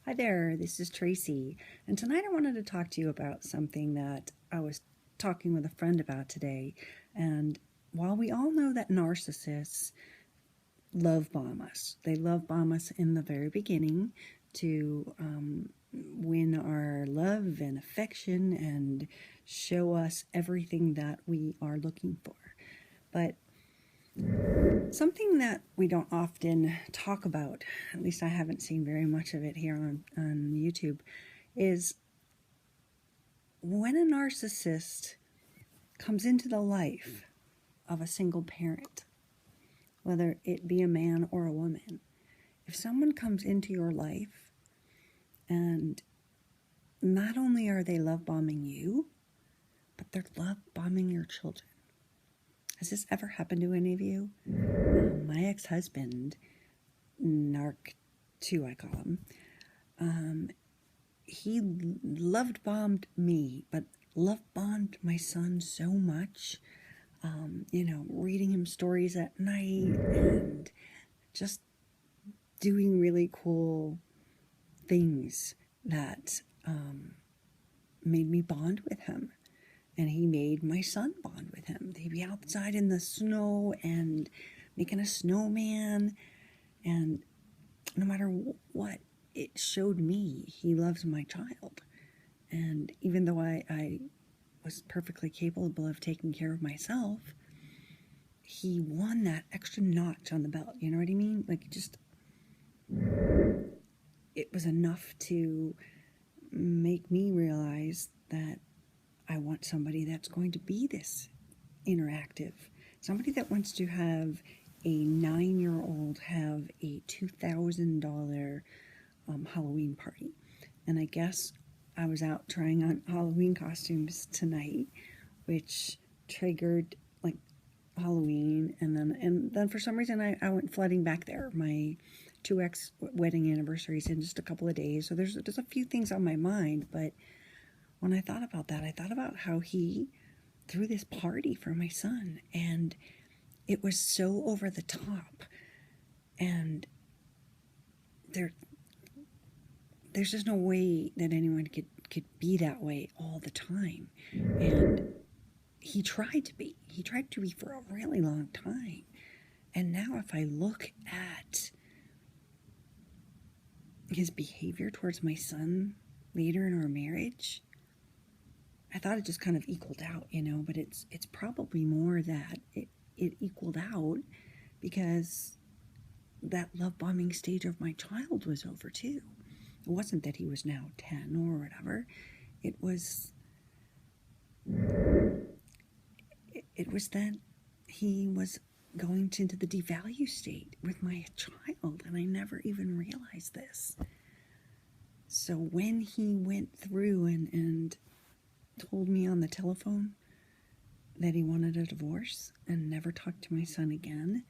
Hi there, this is Tracy, and tonight I wanted to talk to you about something that I was talking with a friend about today. And while we all know that narcissists love bomb us, they love bomb us in the very beginning to win our love and affection and show us everything that we are looking for. But something that we don't often talk about, at least I haven't seen very much of it here on YouTube, is when a narcissist comes into the life of a single parent, whether it be a man or a woman. If someone comes into your life and not only are they love bombing you, but they're love bombing your children. Has this ever happened to any of you? My ex-husband, Narc 2 I call him, he loved bombed me, but love bombed my son so much, reading him stories at night and just doing really cool things that made me bond with him. And he made my son bond with him. They'd be outside in the snow and making a snowman. And no matter what, it showed me he loves my child. And even though I was perfectly capable of taking care of myself, he won that extra notch on the belt. You know what I mean? Like, it was enough to make me realize that I want somebody that's going to be this interactive. Somebody that wants to have a 9-year-old have a $2,000 Halloween party. And I guess I was out trying on Halloween costumes tonight, which triggered like Halloween. And then for some reason I went flooding back there. My 2X wedding anniversary is in just a couple of days. So there's a few things on my mind, but when I thought about that, I thought about how he threw this party for my son, and it was so over the top, and there's just no way that anyone could be that way all the time. And he tried to be for a really long time. And now if I look at his behavior towards my son later in our marriage, I thought it just kind of equaled out, but it's probably more that it equaled out because that love bombing stage of my child was over too. It wasn't that he was now 10 or whatever. It was that he was going into the devalue state with my child, and I never even realized this. So when he went through and told me on the telephone that he wanted a divorce and never talked to my son again,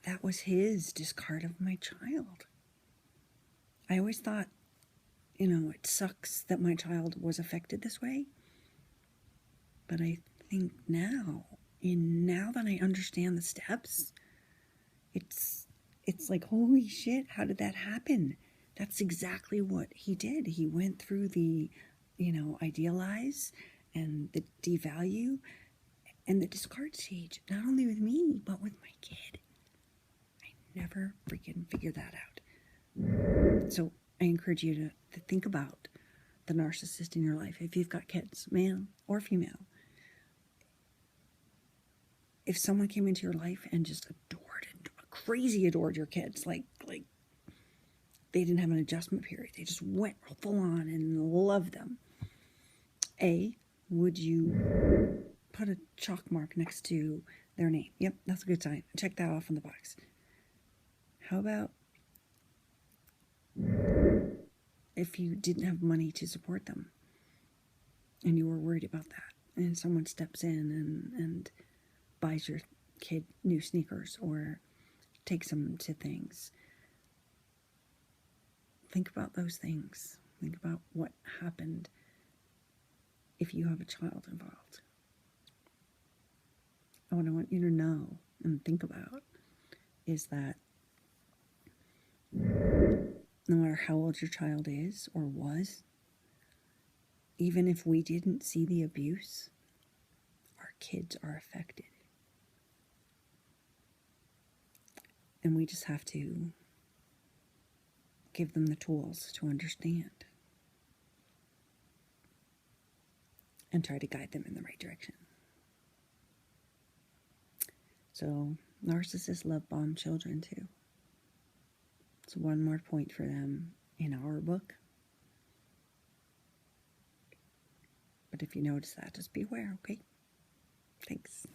that was his discard of my child. I always thought, it sucks that my child was affected this way. But I think now that I understand the steps, it's like, holy shit, how did that happen? That's exactly what he did. He went through the, idealize and the devalue and the discard stage, not only with me, but with my kid. I never freaking figured that out. So I encourage you to think about the narcissist in your life. If you've got kids, male or female, if someone came into your life and just crazy adored your kids, like they didn't have an adjustment period, they just went full on and loved them, would you put a chalk mark next to their name? Yep, that's a good sign. Check that off in the box. How about if you didn't have money to support them and you were worried about that, and someone steps in and buys your kid new sneakers or takes them to things? Think about those things. Think about what happened if you have a child involved. What I want you to know and think about is that no matter how old your child is or was, even if we didn't see the abuse, our kids are affected. And we just have to give them the tools to understand and try to guide them in the right direction. So, narcissists love bomb children too. It's one more point for them in our book. But if you notice that, just beware, okay? Thanks.